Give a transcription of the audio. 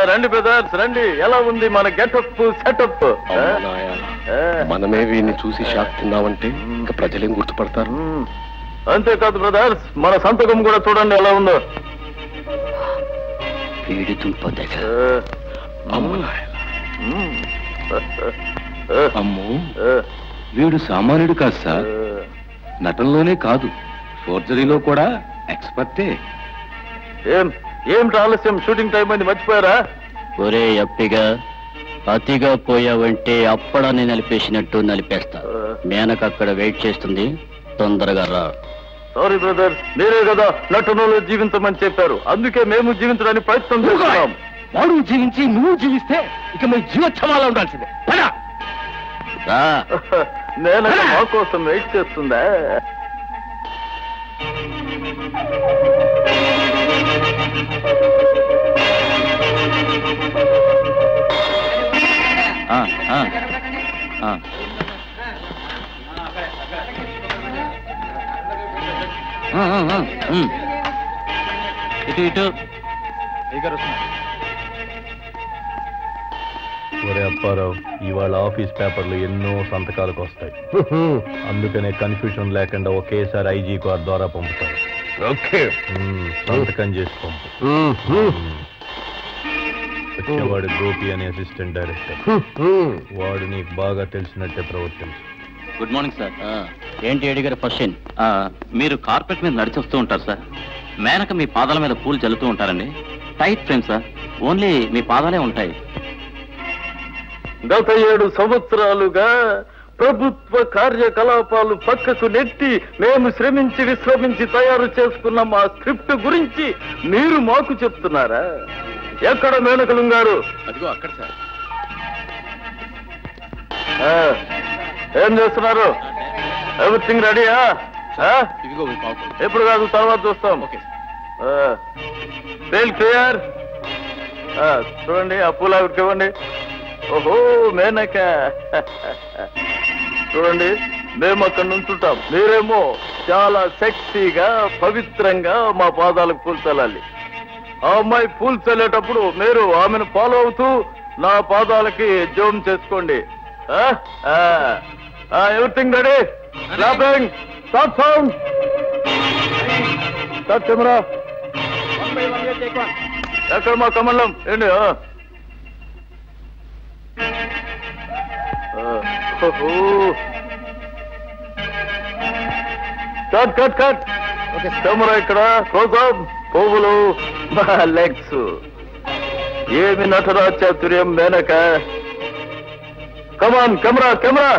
రండి బ్రదర్స్ రండి. ఎలా ఉంది మన గెటప్ సెటప్? మనమే వీడిని చూసి షాక్ తిన్నామంటే ఇంకా ప్రజలేం గుర్తుపడతారు. అంతేకాదు బ్రదర్స్, మన సంతకం కూడా చూడండి ఎలా ఉందో. అమ్మో, వీడు సామాన్యుడు కాదు సార్. నటనలోనే కాదు, ఫోర్జరీలో కూడా ఎక్స్పర్టే. ఏమిటి ఆలస్యం? షూటింగ్ టైం అయింది, మర్చిపోయారా? ఒరే అప్పిగా, అతిగా పోయావంటే అప్పడాన్ని నలిపేసినట్టు నలిపేస్తా. మేనక అక్కడ వెయిట్ చేస్తుంది, తొందరగా రా. సారీ బ్రదర్, మీరే కదా నటనలో జీవించమని చెప్పారు, అందుకే మేము జీవించడానికి ప్రయత్నం చేస్తున్నాం. వాడు జీవించి నువ్వు జీవిస్తే ఇక మీ జీవోత్సవాలు ఉండాల్సిందే. నేను మా కోసం వెయిట్ చేస్తుందా? ఇటు ఇటు. ఒరే అప్పారావు, ఇవాళ ఆఫీస్ పేపర్లు ఎన్నో సంతకాలకు వస్తాయి. అందుకనే కన్ఫ్యూషన్ లేకుండా ఒకేసారి ఐజీ కార్ ద్వారా పంపుతారు. సంతకం చేసి పంపు. వచ్చేవాడు గోపి అనే అసిస్టెంట్ డైరెక్టర్. వాడు నీకు బాగా తెలిసినట్టే ప్రవర్తించు. Good morning sir. ఏంటి అడిగారు క్వశ్చన్? మీరు కార్పెట్ మీద నడిచి వస్తూ ఉంటారు సార్. మేనక మీ పాదాల మీద పూలు చల్లుతూ ఉంటారండి. టైట్ ఫ్రేమ్ సార్, ఓన్లీ మీ పాదాలే ఉంటాయి. గత 7 సంవత్సరాలుగా ప్రభుత్వ కార్యకలాపాలు పక్కకు నెట్టి మేము శ్రమించి విశ్రమించి తయారు చేసుకున్న మా స్క్రిప్ట్ గురించి మీరు మాకు చెప్తున్నారా? ఎక్కడ మేనకలం గారు? అదిగో అక్కడ సార్. ఏం చేస్తున్నారు? ఎవ్రీథింగ్ రెడీయా? ఎప్పుడు కాదు, తర్వాత చూస్తాం. Fail clear. చూడండి, ఆ పూల ఇవ్వండి. ఓహో మేనక, చూడండి, మేము అక్కడ నుంచుంటాం, మీరేమో చాలా సెక్సీగా పవిత్రంగా మా పాదాలకు పూలు చల్లాలి. ఆ అమ్మాయి పూలు చల్లేటప్పుడు మీరు ఆమెను ఫాలో అవుతూ నా పాదాలకి జోమ్ చేసుకోండి. Everything ready? Clapping, start sound, start camera. ఎక్కడ మా కమలం? ఏంటి? Cut cut cut. కెమెరా ఇక్కడ, క్లోజ్అప్, పువ్వులు, లెగ్స్. ఏమి నటనా చాతుర్యం మేనక. కమాన్ కెమెరా, కెమెరా.